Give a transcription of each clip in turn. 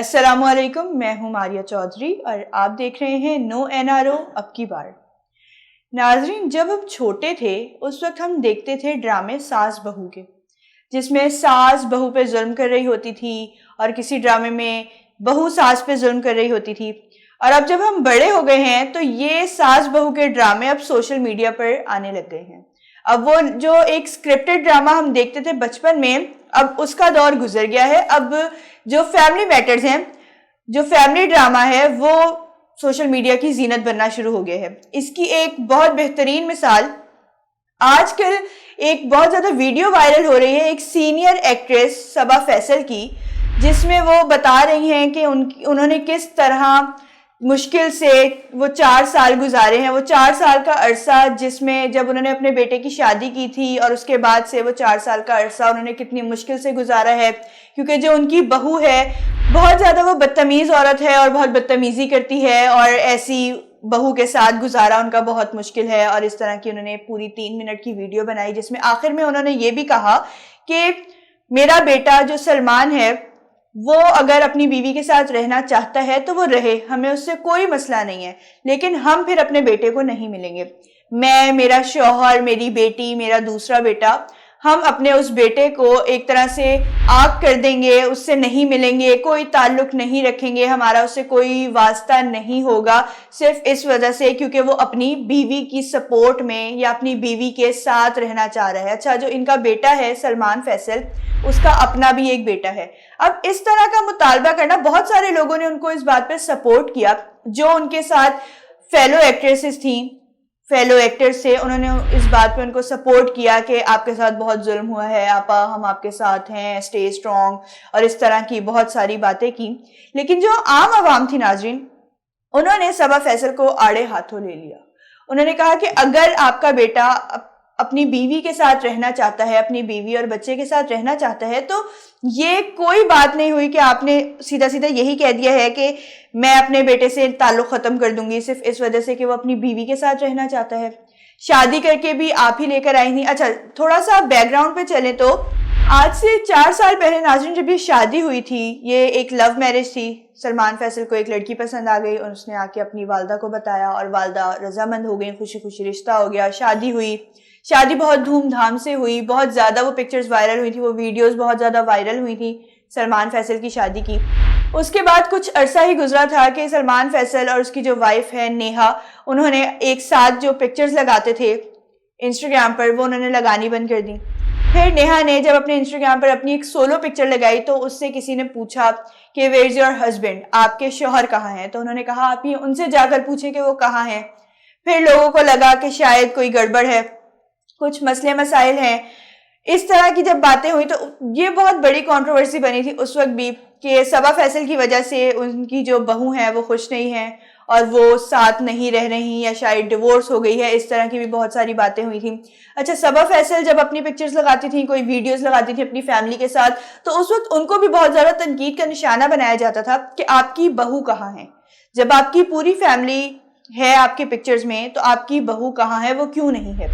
السلام علیکم، میں ہوں ماریہ چودھری اور آپ دیکھ رہے ہیں نو این آر او اب کی بار۔ ناظرین، جب ہم چھوٹے تھے اس وقت ہم دیکھتے تھے ڈرامے ساس بہو کے، جس میں ساس بہو پہ ظلم کر رہی ہوتی تھی اور کسی ڈرامے میں بہو ساس پہ ظلم کر رہی ہوتی تھی۔ اور اب جب ہم بڑے ہو گئے ہیں تو یہ ساس بہو کے ڈرامے اب سوشل میڈیا پر آنے لگ گئے ہیں۔ اب وہ جو ایک سکرپٹڈ ڈرامہ ہم دیکھتے تھے بچپن میں، اب اس کا دور گزر گیا ہے۔ اب جو فیملی میٹرز ہیں، جو فیملی ڈرامہ ہے، وہ سوشل میڈیا کی زینت بننا شروع ہو گیا ہے۔ اس کی ایک بہت بہترین مثال آج کل ایک بہت زیادہ ویڈیو وائرل ہو رہی ہے ایک سینئر ایکٹریس صبا فیصل کی، جس میں وہ بتا رہی ہیں کہ انہوں نے کس طرح مشکل سے وہ 4 سال گزارے ہیں۔ وہ 4 سال کا عرصہ جس میں جب انہوں نے اپنے بیٹے کی شادی کی تھی اور اس کے بعد سے وہ 4 سال کا عرصہ انہوں نے کتنی مشکل سے گزارا ہے، کیونکہ جو ان کی بہو ہے بہت زیادہ وہ بدتمیز عورت ہے اور بہت بدتمیزی کرتی ہے، اور ایسی بہو کے ساتھ گزارا ان کا بہت مشکل ہے۔ اور اس طرح کی انہوں نے پوری 3 منٹ کی ویڈیو بنائی جس میں آخر میں انہوں نے یہ بھی کہا کہ میرا بیٹا جو سلمان ہے وہ اگر اپنی بیوی کے ساتھ رہنا چاہتا ہے تو وہ رہے، ہمیں اس سے کوئی مسئلہ نہیں ہے، لیکن ہم پھر اپنے بیٹے کو نہیں ملیں گے۔ میں، میرا شوہر، میری بیٹی، میرا دوسرا بیٹا، ہم اپنے اس بیٹے کو ایک طرح سے آگ کر دیں گے، اس سے نہیں ملیں گے، کوئی تعلق نہیں رکھیں گے، ہمارا اس سے کوئی واسطہ نہیں ہوگا، صرف اس وجہ سے کیونکہ وہ اپنی بیوی کی سپورٹ میں یا اپنی بیوی کے ساتھ رہنا چاہ رہا ہے۔ اچھا، جو ان کا بیٹا ہے سلمان فیصل، اس کا اپنا بھی ایک بیٹا ہے۔ اب اس طرح کا مطالبہ کرنا، بہت سارے لوگوں نے ان کو اس بات پہ سپورٹ کیا، جو ان کے ساتھ فیلو ایکٹریسز تھیں، فیلو ایکٹرز تھے، انہوں نے اس بات پہ ان کو سپورٹ کیا کہ آپ کے ساتھ بہت ظلم ہوا ہے آپا، ہم آپ کے ساتھ ہیں، اسٹے اسٹرانگ، اور اس طرح کی بہت ساری باتیں کی۔ لیکن جو عام عوام تھی ناظرین، انہوں نے صبا فیصل کو آڑے ہاتھوں لے لیا۔ انہوں نے کہا کہ اگر آپ کا بیٹا اپنی بیوی کے ساتھ رہنا چاہتا ہے، اپنی بیوی اور بچے کے ساتھ رہنا چاہتا ہے، تو یہ کوئی بات نہیں ہوئی کہ آپ نے سیدھا سیدھا یہی کہہ دیا ہے کہ میں اپنے بیٹے سے تعلق ختم کر دوں گی صرف اس وجہ سے کہ وہ اپنی بیوی کے ساتھ رہنا چاہتا ہے۔ شادی کر کے بھی آپ ہی لے کر آئی تھیں۔ اچھا، تھوڑا سا بیک گراؤنڈ پہ چلیں تو آج سے 4 سال پہلے ناظرین جب یہ شادی ہوئی تھی، یہ ایک لو میرج تھی۔ سلمان فیصل کو ایک لڑکی پسند آ گئی اور اس نے آ کے اپنی والدہ کو بتایا اور والدہ رضامند ہو گئی، خوشی خوشی رشتہ ہو گیا، شادی ہوئی۔ شادی بہت دھوم دھام سے ہوئی، بہت زیادہ وہ پکچرز وائرل ہوئی تھی، وہ ویڈیوز بہت زیادہ وائرل ہوئی تھی سلمان فیصل کی شادی کی۔ اس کے بعد کچھ عرصہ ہی گزرا تھا کہ سلمان فیصل اور اس کی جو وائف ہے نیہا، انہوں نے ایک ساتھ جو پکچرز لگاتے تھے انسٹاگرام پر، وہ انہوں نے لگانی بند کر دی۔ پھر نیہا نے جب اپنے انسٹاگرام پر اپنی ایک سولو پکچر لگائی تو اس سے کسی نے پوچھا کہ ویئر از یور ہسبینڈ، آپ کے شوہر کہاں ہیں؟ تو انہوں نے کہا آپ یہ ان سے جا کر پوچھیں کہ وہ کہاں ہیں۔ پھر لوگوں کو لگا کہ شاید کوئی گڑبڑ ہے، کچھ مسئلے مسائل ہیں۔ اس طرح کی جب باتیں ہوئی تو یہ بہت بڑی کنٹروورسی بنی تھی اس وقت بھی کہ صبا فیصل کی وجہ سے ان کی جو بہو ہیں وہ خوش نہیں ہیں اور وہ ساتھ نہیں رہ رہی یا شاید ڈیورس ہو گئی ہے، اس طرح کی بھی بہت ساری باتیں ہوئی تھیں۔ اچھا، صبا فیصل جب اپنی پکچرز لگاتی تھیں، کوئی ویڈیوز لگاتی تھیں اپنی فیملی کے ساتھ، تو اس وقت ان کو بھی بہت زیادہ تنقید کا نشانہ بنایا جاتا تھا کہ آپ کی بہو کہاں ہے؟ جب آپ کی پوری فیملی ہے آپ کے پکچرز میں تو آپ کی بہو کہاں ہے، وہ کیوں نہیں ہے؟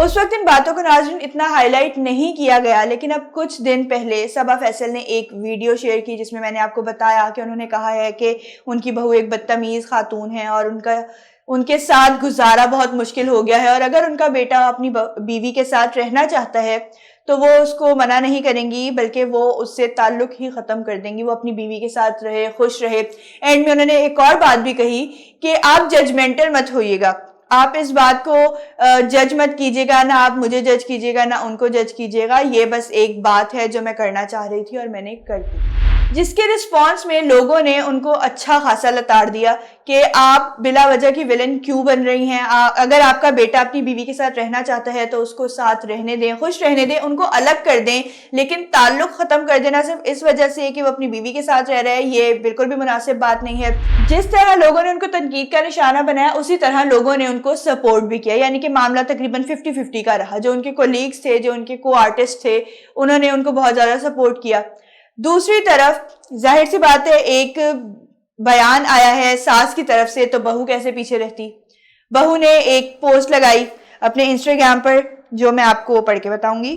اس وقت ان باتوں کو ناظرین اتنا ہائی لائٹ نہیں کیا گیا، لیکن اب کچھ دن پہلے صبا فیصل نے ایک ویڈیو شیئر کی جس میں نے آپ کو بتایا کہ انہوں نے کہا ہے کہ ان کی بہو ایک بدتمیز خاتون ہے اور ان کے ساتھ گزارا بہت مشکل ہو گیا ہے، اور اگر ان کا بیٹا اپنی بیوی کے ساتھ رہنا چاہتا ہے تو وہ اس کو منع نہیں کریں گی، بلکہ وہ اس سے تعلق ہی ختم کر دیں گی، وہ اپنی بیوی کے ساتھ رہے، خوش رہے۔ اینڈ میں انہوں نے ایک اور بات بھی کہی کہ آپ ججمنٹل مت ہوئیے گا، آپ اس بات کو جج مت کیجیے گا، نہ آپ مجھے جج کیجیے گا نہ ان کو جج کیجیے گا، یہ بس ایک بات ہے جو میں کرنا چاہ رہی تھی اور میں نے کر دی۔ جس کے رسپانس میں لوگوں نے ان کو اچھا خاصا لتاڑ دیا کہ آپ بلا وجہ کی ویلن کیوں بن رہی ہیں، اگر آپ کا بیٹا اپنی بیوی کے ساتھ رہنا چاہتا ہے تو اس کو ساتھ رہنے دیں، خوش رہنے دیں، ان کو الگ کر دیں، لیکن تعلق ختم کر دینا صرف اس وجہ سے کہ وہ اپنی بیوی کے ساتھ رہ رہا ہے، یہ بالکل بھی مناسب بات نہیں ہے۔ جس طرح لوگوں نے ان کو تنقید کا نشانہ بنایا، اسی طرح لوگوں نے ان کو سپورٹ بھی کیا، یعنی کہ معاملہ تقریباً 50-50 کا رہا۔ جو ان کے کولیگز تھے، جو ان کے کو آرٹسٹ تھے، انہوں نے ان کو بہت زیادہ سپورٹ کیا۔ دوسری طرف ظاہر سی بات ہے ایک بیان آیا ہے ساس کی طرف سے، تو بہو کیسے پیچھے رہتی۔ بہو نے ایک پوسٹ لگائی اپنے انسٹاگرام پر جو میں آپ کو پڑھ کے بتاؤں گی۔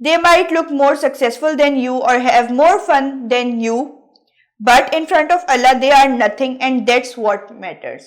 They might look more successful than you or have more fun than you, but in front of Allah they are nothing and that's what matters.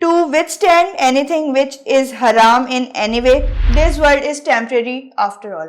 to withstand anything which is haram in any way. This world is temporary after all.